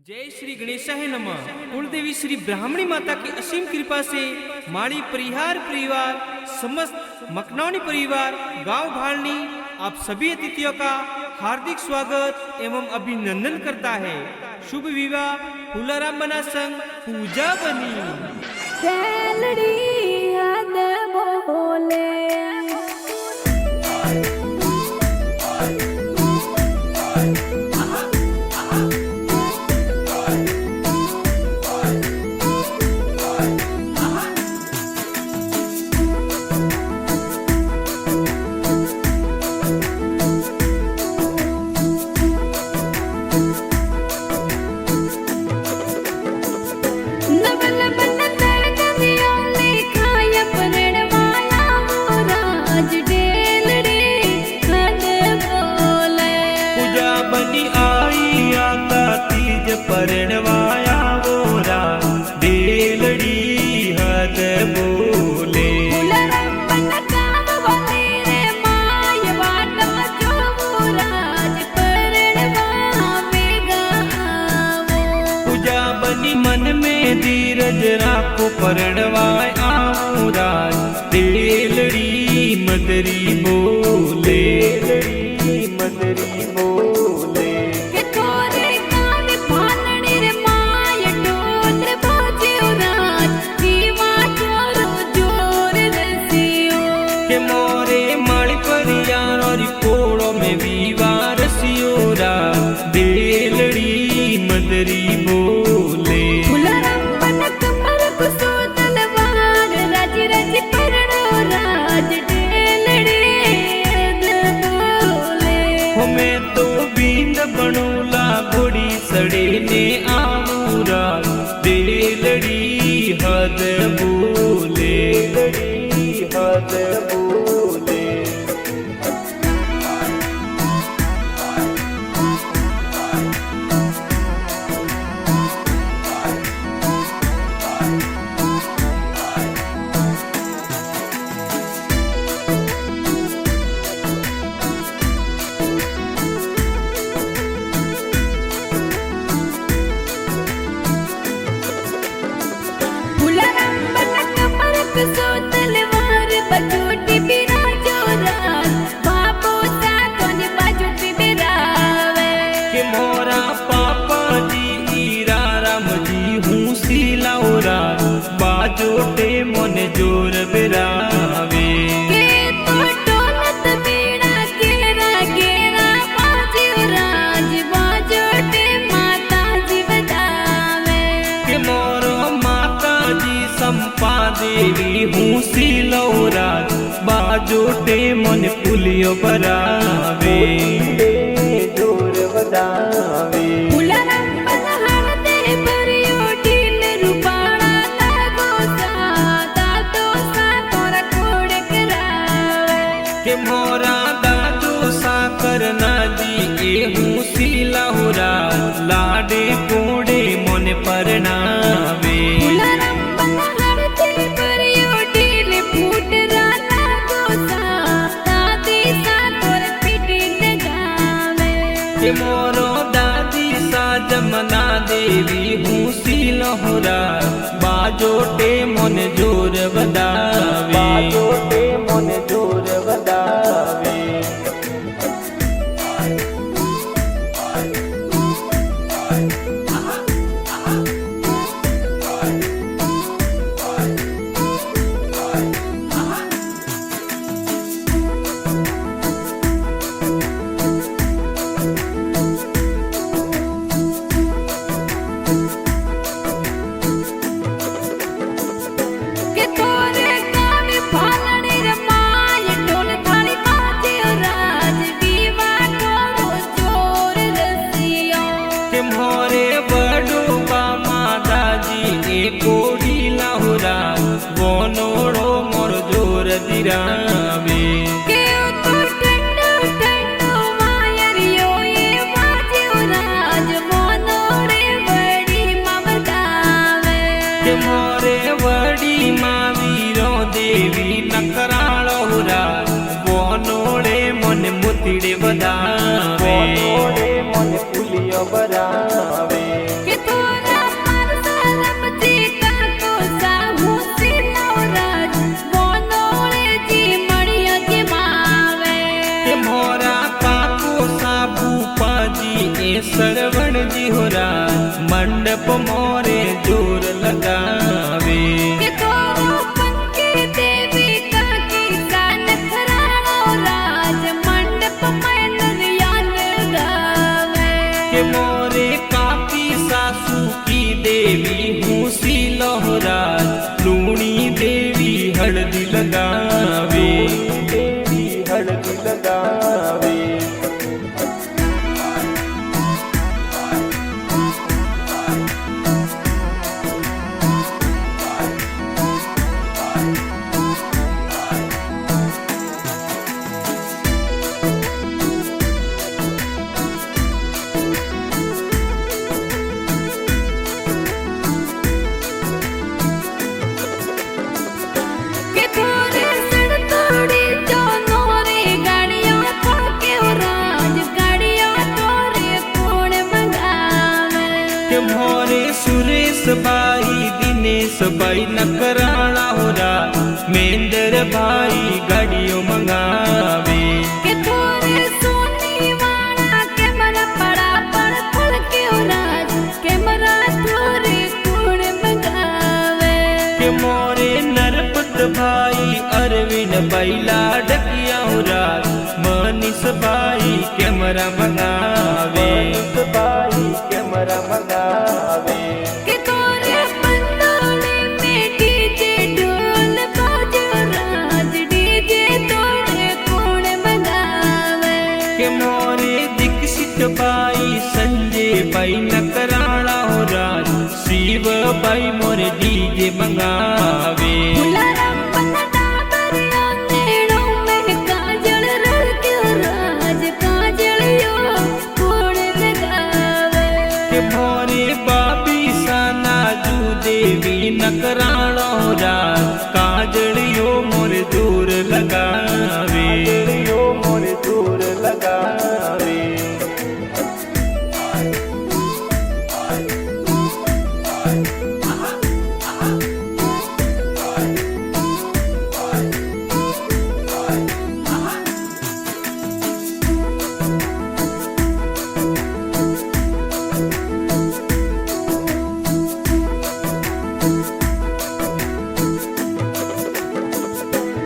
जय श्री गणेशाय नमः। कुलदेवी श्री ब्राह्मणी माता की असीम कृपा से माड़ी परिहार परिवार, समस्त मकनौनी परिवार, गांव भालनी आप सभी अतिथियों का हार्दिक स्वागत एवं अभिनंदन करता है। शुभ विवाह फूलाराम बना संग पूजा बनी। परनवाया वोरा देलड़ी हद बोले पूजा बनी मन में धीरज राखो परनवाय आवराज देलड़ी मदरी बोले मदरी बोले देलड़ी मदरी बोले मैं तो बींद बनूला घोड़ी सड़े ने आऊरा देलड़ी हद बोले हद बोले बाजोटे मन जोर बिरावे के तो टोलत बीड़ा केरा केरा बाजूराज बाजोटे माता जी बजावे के मोरो माता जी संपा देवी हूँ सिलौरा बाजोटे मन पुलियो बरावे जोर बजावे मोरा दादू साकरना जी हूँ सिलौरा लाडे कोड़े मन परनावे मोरो दादी सा जमना देवी हूँ सिलौरा बाजोटे मन जोर बदावे बाजोटे मन जोर बदावे कोड़ी लाहुरा बोनोड़ो मोर जोर दिरावे के तो ठंडो ठंडो मायरियो ये बाजूराज मोनोड़े बड़ी ममतावे के मोरे बड़ी मावीरो देवी नकराळोरा बोनोड़े मन मुतिड़े बदावे बोनोड़े मन पुलियो बरावे के રાજ મંડપ મોરે જોર લગાવે કે તોરો પંકે દેવી કાકી કાન ખરાણો રાજ મંડપ મેં નરિયાન ગાવે કે મોરે કાકી સાસુ કી દેવી હું સિલોરાજ લૂણી દેવી હળદી લગાવે દેવી હળદી લગાવે કે થોરે સડ તોડી જો નોરે ગાડીઓ થાકે રાજ ગાડીઓ તોરે કોણ મંગાવે કે મોરે સુરેશભાઈ દિનેશભાઈ નકરાણા હોરા મેંદરભાઈ ગાડીઓ મંગાવે કે થોરે સોની વાળા કેમરા પડા પડ ફળકે રાજ કેમરા થોરે કોણ મંગાવે કે મોરે નરપતભાઈ અરવિંદભાઈ લાડકિયા હોરા મનીષભાઈ કેમરા મંગાવે મનીષભાઈ કેમરા મંગાવે કે તોરે પંડોળે મેં ડીજે ઢોલ બાજો રાજ ડીજે તોરે કોણ મંગાવે કે મોરે દીક્ષિતભાઈ સંજયભાઈ નકરાણા હોરા શિવભાઈ મોરે ડીજે મંગાવે ફુલારામ પન્ના ડાબરિયા નેણો મેં કાજળ રળક્યો રાજ કાજળિયો કોણ લગાવે કે મોરે બાબી સાના જુ દેવી નકરાણો હોરા કાજળિયો મોરે દૂર લગાવે મોરે દૂર લગાવે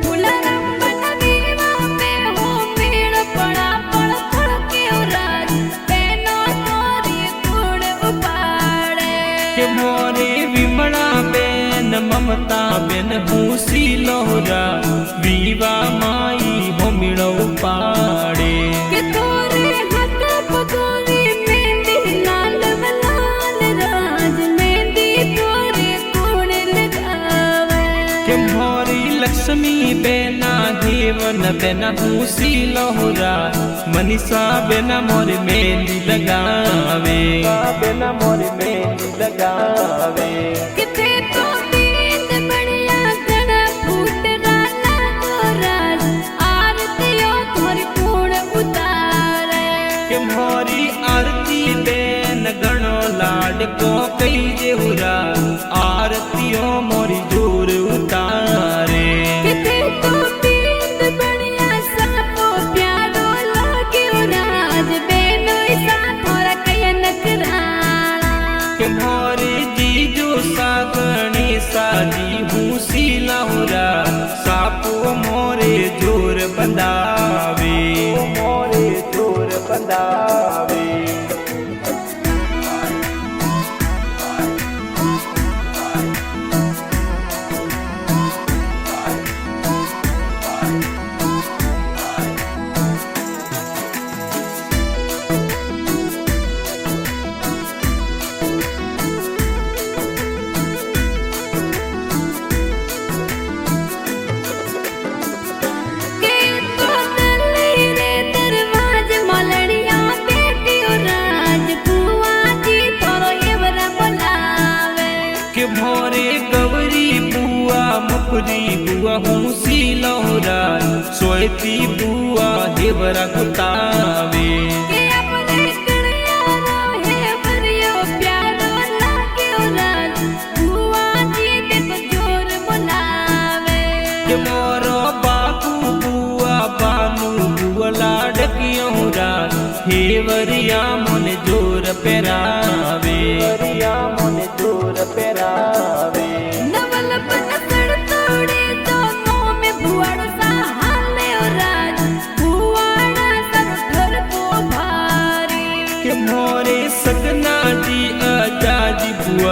ફુલારામ પન્ના દેવા મે હો મેળ પડા પડ ફળક્યો રાજ બેનો તોરે કોણ ઉપાડે કે મોરે વિમળા બેન મમતા બેન હું સિલોરા વિવા માઈ હોમીળો પાડે કે તોરે હાથ પગોરી મહેંદી લાલ વલાલ રાજ મહેંદી તોરે કોણ લગાવે કે મોરી લક્ષ્મી બેના દેવન બેના હું સિલોરા મનીષા બેના મોરે મહેંદી લગાવે બેના મોરે મહેંદી લગાવે કે તે તો દીદ બળિયા ઘણા ફૂટ રાના રાજ આરતીઓ થોરી કોણ ઉતારે કે મોરી આરતી બેન ગણો લાડકો કઈ જેવરા આરતીઓ મોરી જોર ઉતારે કે તે તો દીદ બળિયા સાપો પ્યારો લાગ્યો રાજ બેનોય સાથોરા કય નકરાણા કે મોરે જીજો સાગણી સાજી હું સિલાહોરા સાપો મોરે જોર બંધાવે મોરે જોર બંધાવે કે તો દલ્લી રે દરવાજ મલડિયા બેટીઓ રાજ કુવાજી થોરો એવરા બોલાવે કે મોરે ગૌરી બુઆ મુખરી બુઆ હું સિલોરા સોયતી બુઆ હેવરા કુતાવે કે આપણે કણિયા રહે ભર્યો પ્યારો લાગ્યો રાજ કુવાજી દેખો જોર બોલાવે કે મોરો બાપુ બુઆ બાનુ બુઆ લાડકિયો રા હેવરિયા મને જોર પહેરાવે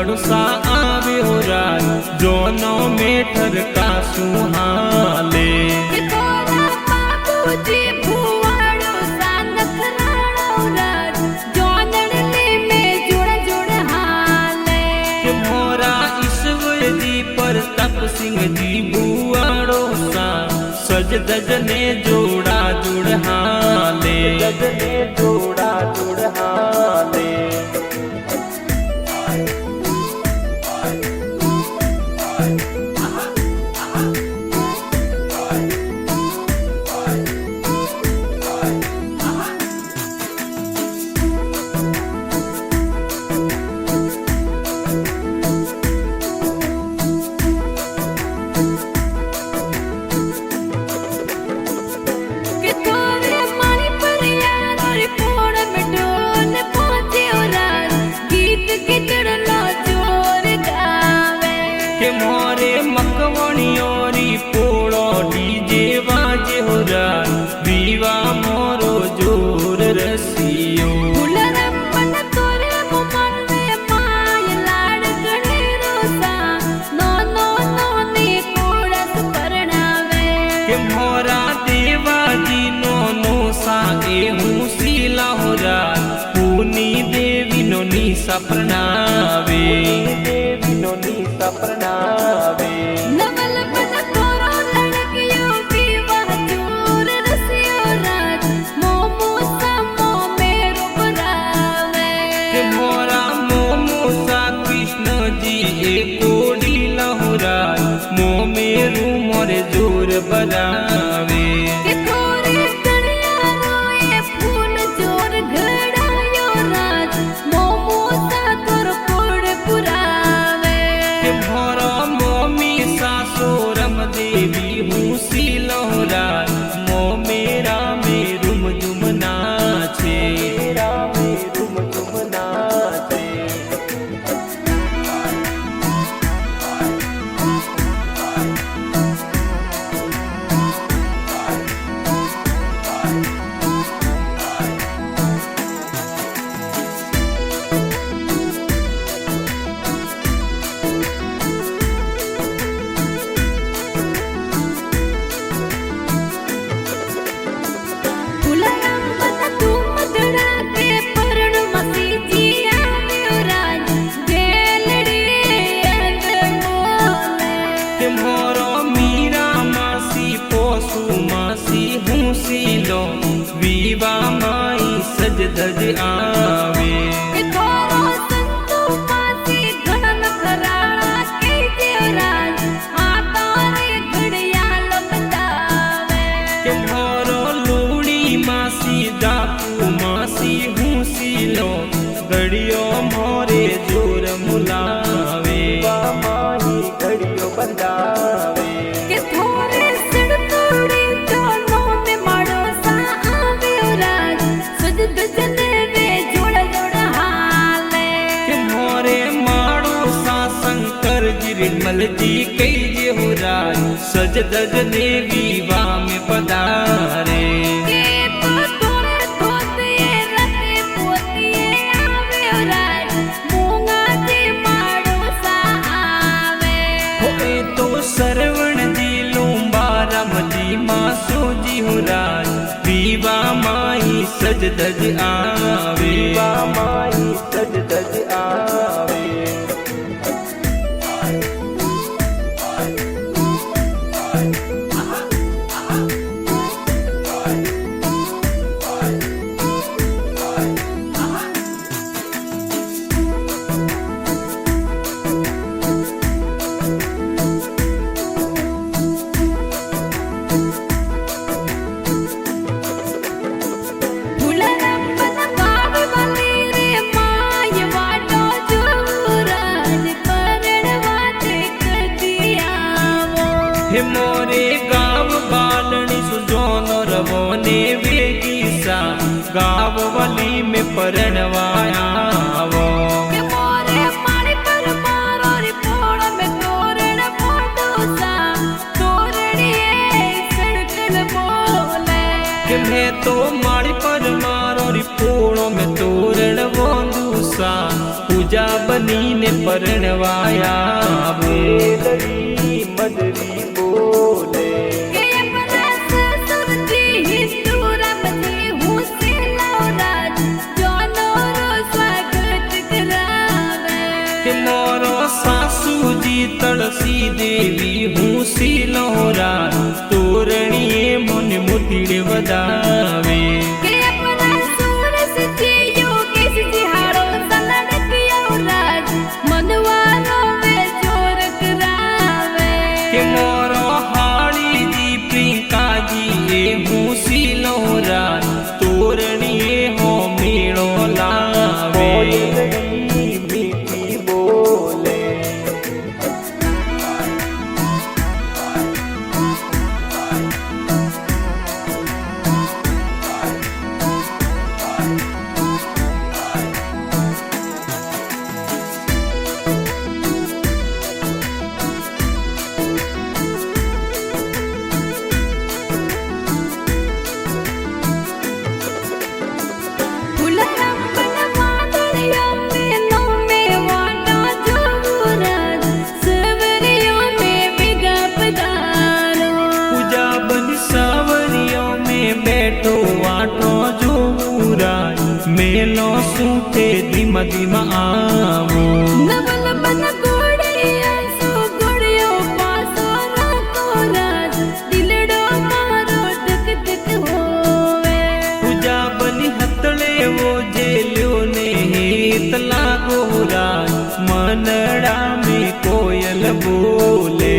बड़सा आवे हो राज जोनो में ठरका सुहाले કે તોરા બાપુજી ભુવાડો સાનખ રાણો રાજ જોનડલી મે જોડ જોડ હાલે કે મોરા ઈશ્વર જી પ્રતાપ સિંહ જી ભુવાડો સા સજ દજને જોડા જોડ હાલે દજને જોડા જોડ હાલે કે તોરે મારી પરિયાર રે પોડ મેટોન પહોંચ્યો રાજ ગીત ગીતડનો જોર ગાવે કે મોરે મકવણીઓરી પોળો ડીજે વાજે હો રાજ વિવા મોરો જોર રસિયો ફૂલરંપન તોરે મુમરને માય લાડ ગણેરો સા નો નો નો ને કોડસ પરણાવે કે મોરા દેવાજી નો નોસા એ હું શીલા હો રાજ પૂની દેવી નો નિશા પ્રણાવે દેવી નો નિશા પ્રણાવે નવલ બન તોરો લડકિયો વિવાહ જોર રસ્યો રાજ મોમો સમો મેરો પરાવે કે મોરા મોમોસા કૃષ્ણજી એ કોડી લહુરાજ મોમેરું મોરે જોર બરાવે કે તોરે કણિયારો એ ફૂલ જોર ઘડાયો રાજ મોમો સા તોર કોડ પુરાવે કે મોરો મોમી સાસોરમ દેવી હું શીલહુરાજ મોમેરા મેરુમ જુમના છે મેરુમ જુમના છે ફૂલરંપન તું મધડા કે પરણ મસીજી આવ્યો રાજ ગેલડી અંદર બોલે કે મોરો મીરા માસી પોસુ માસી હું શીલો વિવા માઈ સજ ધજ આવે કે તોરો સંતુ પાસી ઘન ખરાળા કે દેવરાજ આ તારે ઘડિયાળ બતાવે કે મોરો લોડી માસી ડાકુ માસી હું શીલો ઘડિયો મોરે જોર મુલાવે માહી ઘડિયો બંધાવે કે થોરે સિડ તોડી જોનો મે માડો સા આવ્યો રાજ સજ દજને વે જોડ જોડ હાલે કે મોરે માડો સા શંકરજી નિર્મલજી કઈ જે હો રાજ સજ દજ દેવી વામે પધારે કે તો તોરે ધોતીએ રતે પોતીએ આવ્યો રાજ મૂંગાજી માડો સા આવે હો એ તો સરવણજી લુંબારામજી માસોજી હો રાજ વિવા માઈ સજ દજ આવે વિવા માઈ સજ દજ આવે ફૂલરંપન ગાવ વલી રે માય વાટો જોઉં રાજ પરણવા તે કદી આવો હે મોરે ગાવ બાલણી સુજોનો રવો ને વેગી સા ગાવ વલી में परણવાયા આવો કે મોરે મારી પર મારો રે પોળ મે તોરણ પોડો સા તોરણીએ સડકલ બોલે કે મેં તો મારી પર મારો રી પોળો મેં તોરણ વોંદુ સા પૂજા બનીને પરણવાયા વેલડી મદરી બોલે કે अपना ससुरजी हिंदू रामजी હું શીલાવ રાજ જોનો રો સ્વાગત કરાવે કે મોરો સાસુજી તળસી દેવી હું શીલોરા તોરણીએ મને મુતીડે વધાવે કે अपना સુરસજી યોગેશજી હારો સલડકિયો રાજ મનવાનો વે જોર કરાવે કે મોરો હાળીજી પ્રિયંકાજી એ હું શીલોરા તોરણીએ હો મેળો લાવે મીઠી બોલે ફૂલરંબન વાદળિયો મેનો મેવાડો જોરાજ સવરિયો મે વિગા પધારો પૂજા બની સાવરીઓ મેં બેઠો વાટો જોરાજ મેલો સૂતે ધીમા ધીમા આવો નવલ બન ગોળિયા સો ગોળિયો પાસો રાતો રાજ દિલડો મારો ધક ધક હોવે પૂજા બની હતળે વો જેલ્યો ને હેત લાગો રાજ મનડા में કોયલ બોલે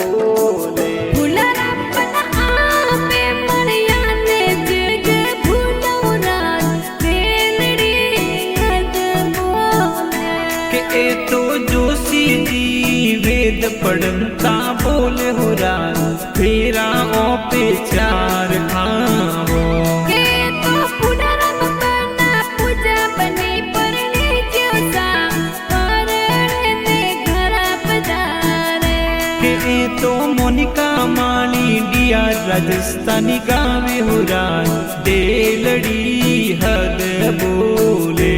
બોલે ફૂલરંબન આપે મળ્યાને જગ ભૂલો રાજ વેલડી હદ બોલે કે એ તો જોશીજી વેદ પડતા બોલે હો રાજ ફેરા ઓપે ચાર ખાવો કે તો ફૂલરંબન પૂજા બની પરણી જ્યોસા પરણે ઘરા પધારે કે એ તો મોનિકા માળી ડિયા રાજસ્થાની ગાવે હો રાજ દેલડી હદ બોલે